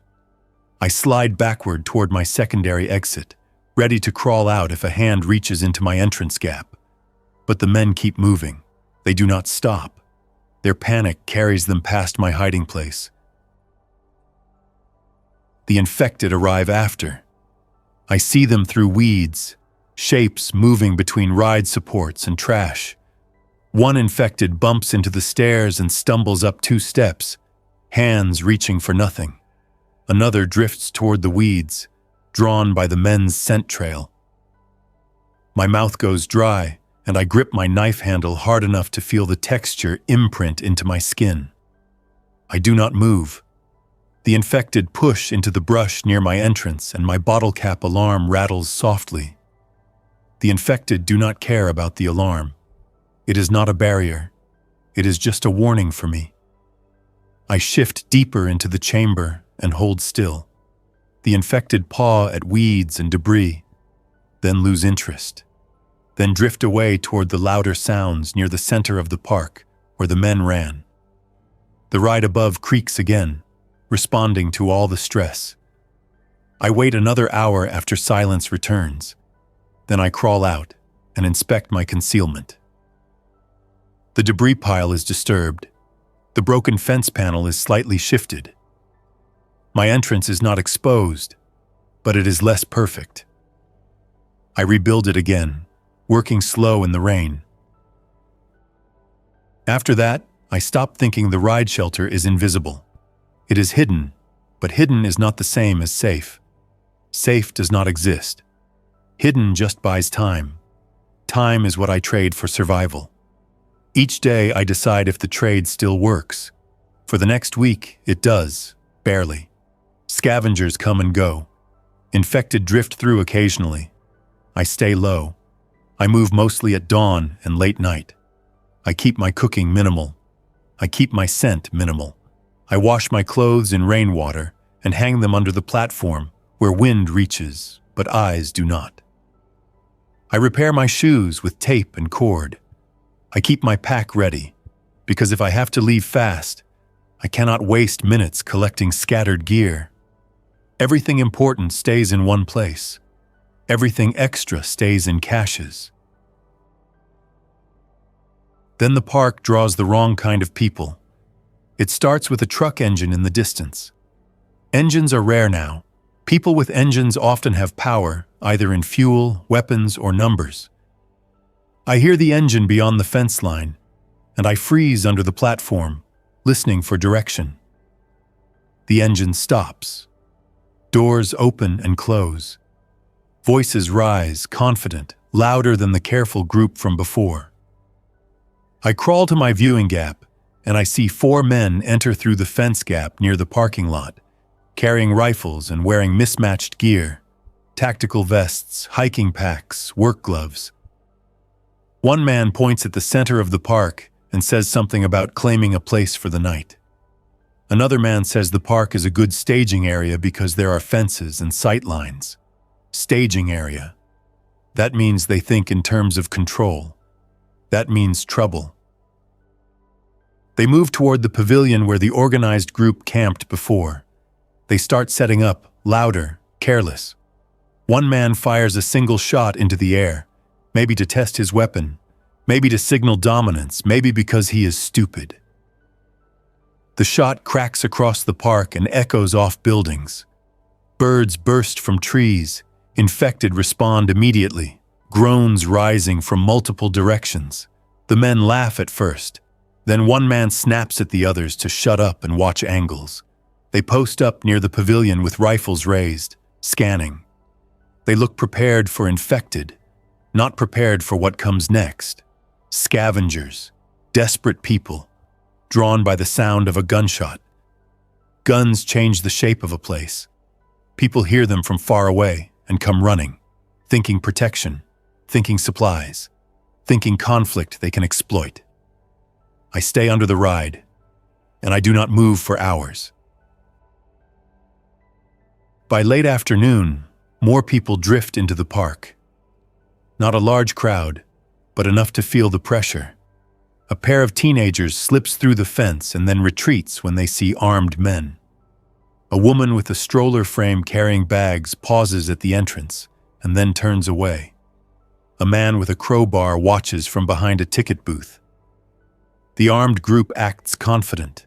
I slide backward toward my secondary exit, ready to crawl out if a hand reaches into my entrance gap. But the men keep moving. They do not stop. Their panic carries them past my hiding place. The infected arrive after. I see them through weeds, shapes moving between ride supports and trash. One infected bumps into the stairs and stumbles up 2 steps, hands reaching for nothing. Another drifts toward the weeds, drawn by the men's scent trail. My mouth goes dry, and I grip my knife handle hard enough to feel the texture imprint into my skin. I do not move. The infected push into the brush near my entrance, and my bottle cap alarm rattles softly. The infected do not care about the alarm. It is not a barrier. It is just a warning for me. I shift deeper into the chamber and hold still. The infected paw at weeds and debris, then lose interest, then drift away toward the louder sounds near the center of the park where the men ran. The ride above creaks again, responding to all the stress. I wait another hour after silence returns. Then I crawl out and inspect my concealment. The debris pile is disturbed. The broken fence panel is slightly shifted. My entrance is not exposed, but it is less perfect. I rebuild it again, working slow in the rain. After that, I stop thinking the ride shelter is invisible. It is hidden, but hidden is not the same as safe. Safe does not exist. Hidden just buys time. Time is what I trade for survival. Each day I decide if the trade still works. For the next week, it does, barely. Scavengers come and go. Infected drift through occasionally. I stay low. I move mostly at dawn and late night. I keep my cooking minimal. I keep my scent minimal. I wash my clothes in rainwater and hang them under the platform where wind reaches, but eyes do not. I repair my shoes with tape and cord. I keep my pack ready, because if I have to leave fast, I cannot waste minutes collecting scattered gear. Everything important stays in one place. Everything extra stays in caches. Then the park draws the wrong kind of people. It starts with a truck engine in the distance. Engines are rare now. People with engines often have power, either in fuel, weapons, or numbers. I hear the engine beyond the fence line, and I freeze under the platform, listening for direction. The engine stops. Doors open and close. Voices rise, confident, louder than the careful group from before. I crawl to my viewing gap, and I see 4 men enter through the fence gap near the parking lot, carrying rifles and wearing mismatched gear, tactical vests, hiking packs, work gloves. One man points at the center of the park and says something about claiming a place for the night. Another man says the park is a good staging area because there are fences and sight lines. Staging area. That means they think in terms of control. That means trouble. They move toward the pavilion where the organized group camped before. They start setting up, louder, careless. One man fires a single shot into the air, maybe to test his weapon, maybe to signal dominance, maybe because he is stupid. The shot cracks across the park and echoes off buildings. Birds burst from trees. Infected respond immediately, groans rising from multiple directions. The men laugh at first. Then one man snaps at the others to shut up and watch angles. They post up near the pavilion with rifles raised, scanning. They look prepared for infected, not prepared for what comes next. Scavengers, desperate people, drawn by the sound of a gunshot. Guns change the shape of a place. People hear them from far away and come running, thinking protection, thinking supplies, thinking conflict they can exploit. I stay under the ride, and I do not move for hours. By late afternoon, more people drift into the park. Not a large crowd, but enough to feel the pressure. A pair of teenagers slips through the fence and then retreats when they see armed men. A woman with a stroller frame carrying bags pauses at the entrance and then turns away. A man with a crowbar watches from behind a ticket booth. The armed group acts confident.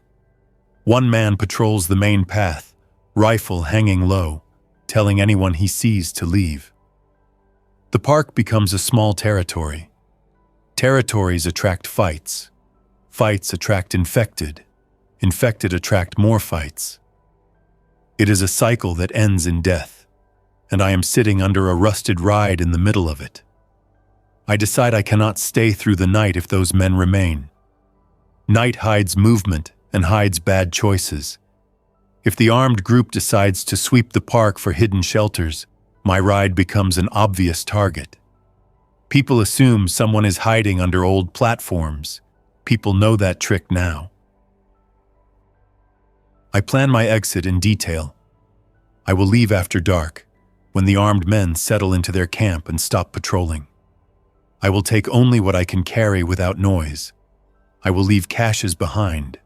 One man patrols the main path, rifle hanging low, telling anyone he sees to leave. The park becomes a small territory. Territories attract fights. Fights attract infected. Infected attract more fights. It is a cycle that ends in death, and I am sitting under a rusted ride in the middle of it. I decide I cannot stay through the night if those men remain. Night hides movement and hides bad choices. If the armed group decides to sweep the park for hidden shelters, my ride becomes an obvious target. People assume someone is hiding under old platforms. People know that trick now. I plan my exit in detail. I will leave after dark, when the armed men settle into their camp and stop patrolling. I will take only what I can carry without noise. I will leave caches behind,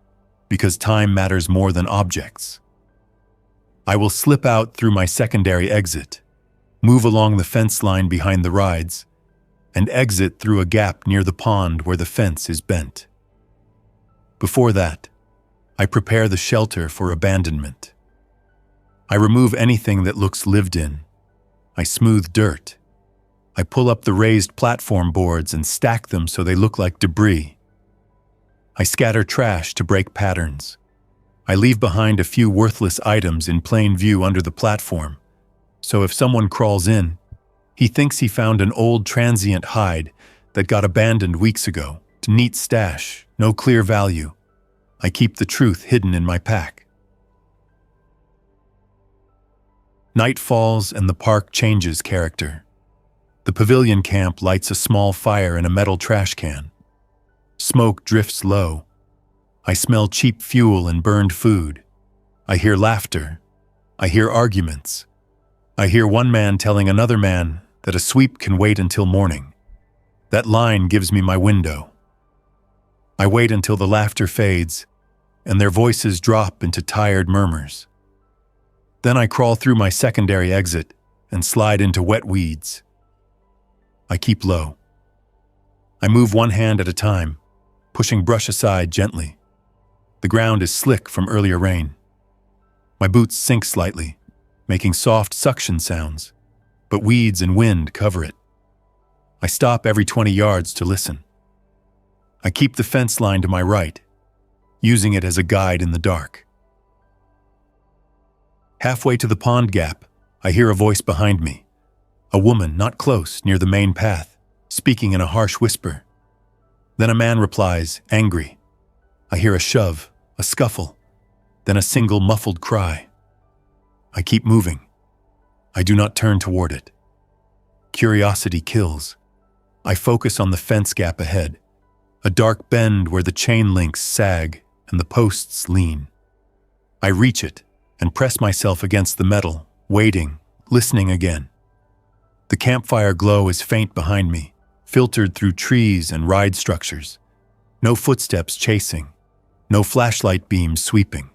because time matters more than objects. I will slip out through my secondary exit, move along the fence line behind the rides, and exit through a gap near the pond where the fence is bent. Before that, I prepare the shelter for abandonment. I remove anything that looks lived in. I smooth dirt. I pull up the raised platform boards and stack them so they look like debris. I scatter trash to break patterns. I leave behind a few worthless items in plain view under the platform, so if someone crawls in, he thinks he found an old transient hide that got abandoned weeks ago. Neat stash, no clear value. I keep the truth hidden in my pack. Night falls and the park changes character. The pavilion camp lights a small fire in a metal trash can. Smoke drifts low. I smell cheap fuel and burned food. I hear laughter. I hear arguments. I hear one man telling another man that a sweep can wait until morning. That line gives me my window. I wait until the laughter fades and their voices drop into tired murmurs. Then I crawl through my secondary exit and slide into wet weeds. I keep low. I move one hand at a time, pushing brush aside gently. The ground is slick from earlier rain. My boots sink slightly, making soft suction sounds, but weeds and wind cover it. I stop every 20 yards to listen. I keep the fence line to my right, using it as a guide in the dark. Halfway to the pond gap, I hear a voice behind me. A woman not close, near the main path, speaking in a harsh whisper. Then a man replies, angry. I hear a shove, a scuffle, then a single muffled cry. I keep moving. I do not turn toward it. Curiosity kills. I focus on the fence gap ahead, a dark bend where the chain links sag and the posts lean. I reach it and press myself against the metal, waiting, listening again. The campfire glow is faint behind me, filtered through trees and ride structures. No footsteps chasing, no flashlight beams sweeping.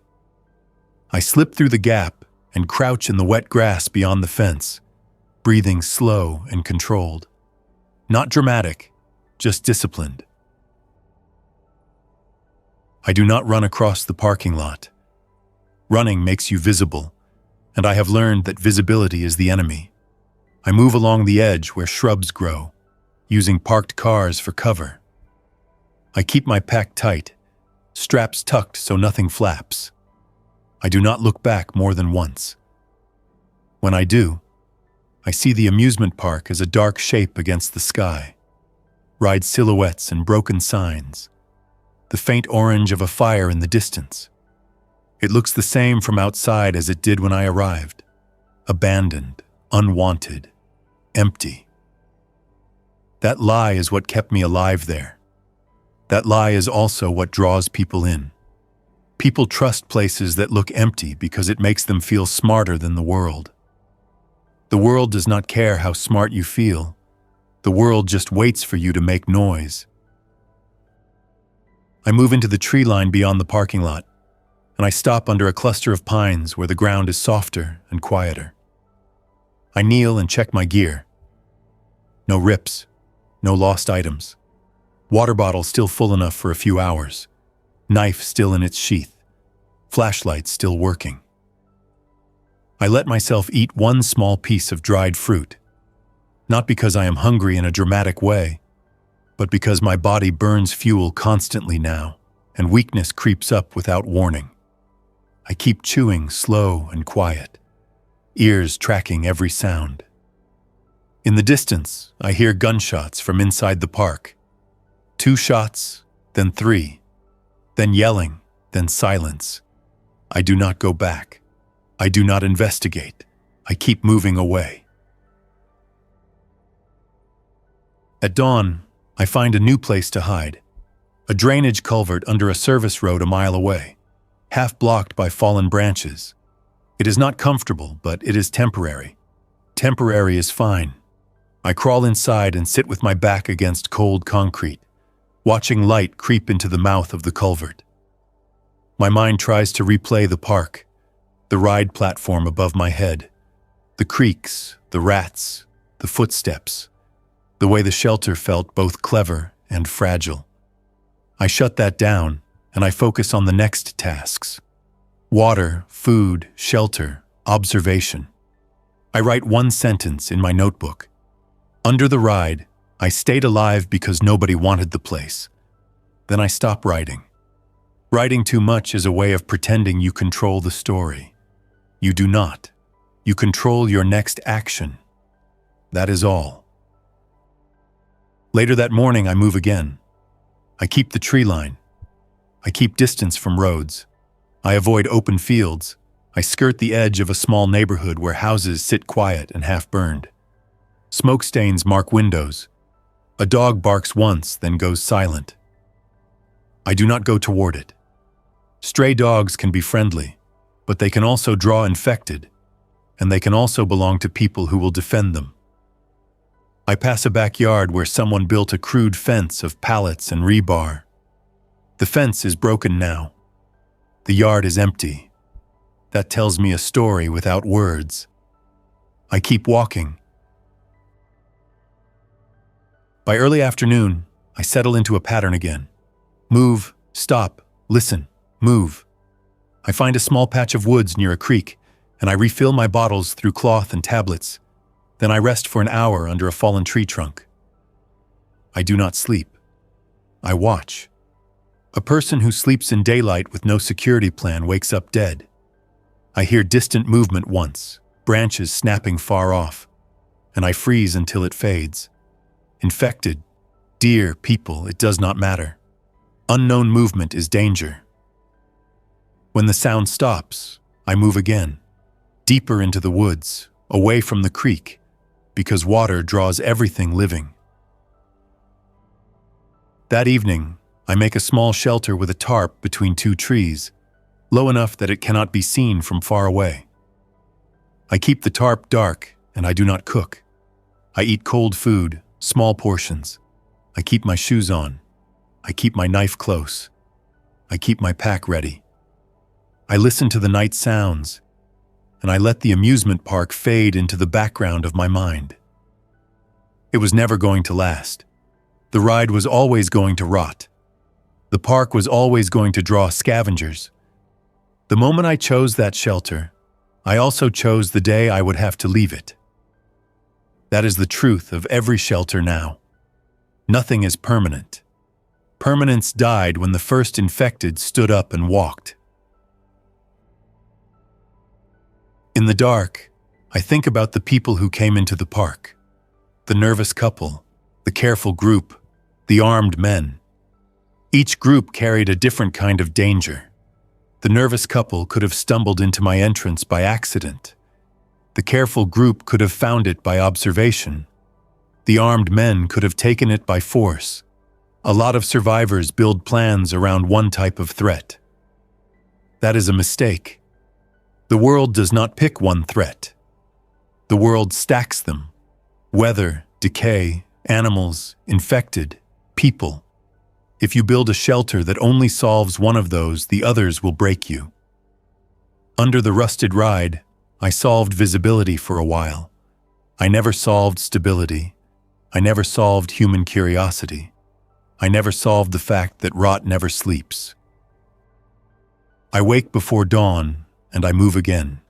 I slip through the gap and crouch in the wet grass beyond the fence, breathing slow and controlled. Not dramatic, just disciplined. I do not run across the parking lot. Running makes you visible, and I have learned that visibility is the enemy. I move along the edge where shrubs grow, using parked cars for cover. I keep my pack tight, straps tucked so nothing flaps. I do not look back more than once. When I do, I see the amusement park as a dark shape against the sky, ride silhouettes and broken signs, the faint orange of a fire in the distance. It looks the same from outside as it did when I arrived, abandoned, unwanted, empty. That lie is what kept me alive there. That lie is also what draws people in. People trust places that look empty because it makes them feel smarter than the world. The world does not care how smart you feel. The world just waits for you to make noise. I move into the tree line beyond the parking lot, and I stop under a cluster of pines where the ground is softer and quieter. I kneel and check my gear. No rips, no lost items. Water bottle still full enough for a few hours. Knife still in its sheath. Flashlight still working. I let myself eat one small piece of dried fruit, not because I am hungry in a dramatic way, but because my body burns fuel constantly now, and weakness creeps up without warning. I keep chewing slow and quiet, ears tracking every sound. In the distance, I hear gunshots from inside the park. 2 shots, then 3, then yelling, then silence. I do not go back. I do not investigate. I keep moving away. At dawn, I find a new place to hide. A drainage culvert under a service road a mile away, half blocked by fallen branches. It is not comfortable, but it is temporary. Temporary is fine. I crawl inside and sit with my back against cold concrete, watching light creep into the mouth of the culvert. My mind tries to replay the park, the ride platform above my head, the creaks, the rats, the footsteps, the way the shelter felt both clever and fragile. I shut that down, and I focus on the next tasks. Water, food, shelter, observation. I write one sentence in my notebook. Under the ride, I stayed alive because nobody wanted the place. Then I stop writing. Writing too much is a way of pretending you control the story. You do not. You control your next action. That is all. Later that morning, I move again. I keep the tree line. I keep distance from roads. I avoid open fields. I skirt the edge of a small neighborhood where houses sit quiet and half-burned. Smoke stains mark windows. A dog barks once, then goes silent. I do not go toward it. Stray dogs can be friendly, but they can also draw infected, and they can also belong to people who will defend them. I pass a backyard where someone built a crude fence of pallets and rebar. The fence is broken now. The yard is empty. That tells me a story without words. I keep walking. By early afternoon, I settle into a pattern again. Move, stop, listen, move. I find a small patch of woods near a creek, and I refill my bottles through cloth and tablets. Then I rest for an hour under a fallen tree trunk. I do not sleep. I watch. A person who sleeps in daylight with no security plan wakes up dead. I hear distant movement once, branches snapping far off, and I freeze until it fades. Infected, deer, people, it does not matter. Unknown movement is danger. When the sound stops, I move again, deeper into the woods, away from the creek, because water draws everything living. That evening, I make a small shelter with a tarp between two trees, low enough that it cannot be seen from far away. I keep the tarp dark, and I do not cook. I eat cold food, small portions. I keep my shoes on. I keep my knife close. I keep my pack ready. I listen to the night sounds, and I let the amusement park fade into the background of my mind. It was never going to last. The ride was always going to rot. The park was always going to draw scavengers. The moment I chose that shelter, I also chose the day I would have to leave it. That is the truth of every shelter now. Nothing is permanent. Permanence died when the first infected stood up and walked. In the dark, I think about the people who came into the park. The nervous couple, the careful group, the armed men. Each group carried a different kind of danger. The nervous couple could have stumbled into my entrance by accident. The careful group could have found it by observation. The armed men could have taken it by force. A lot of survivors build plans around one type of threat. That is a mistake. The world does not pick one threat. The world stacks them. Weather, decay, animals, infected, people. If you build a shelter that only solves one of those, the others will break you. Under the rusted ride, I solved visibility for a while. I never solved stability. I never solved human curiosity. I never solved the fact that rot never sleeps. I wake before dawn, and I move again,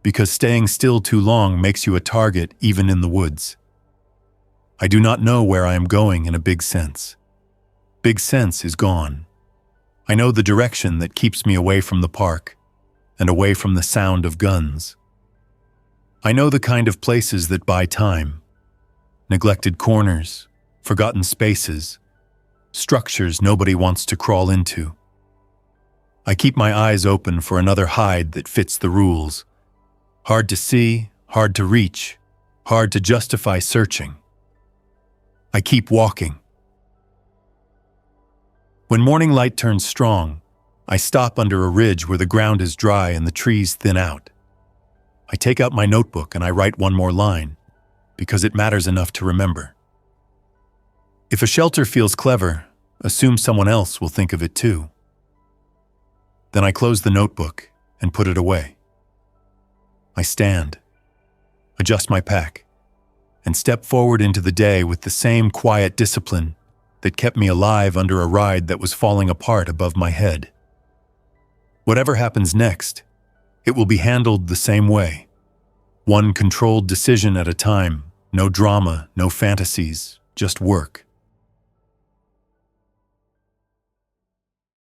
because staying still too long makes you a target even in the woods. I do not know where I am going in a big sense. Big sense is gone. I know the direction that keeps me away from the park and away from the sound of guns. I know the kind of places that buy time. Neglected corners, forgotten spaces, structures nobody wants to crawl into. I keep my eyes open for another hide that fits the rules. Hard to see, hard to reach, hard to justify searching. I keep walking. When morning light turns strong, I stop under a ridge where the ground is dry and the trees thin out. I take out my notebook and I write one more line, because it matters enough to remember. If a shelter feels clever, assume someone else will think of it too. Then I close the notebook and put it away. I stand, adjust my pack, and step forward into the day with the same quiet discipline that kept me alive under a ride that was falling apart above my head. Whatever happens next, it will be handled the same way. One controlled decision at a time, no drama, no fantasies, just work.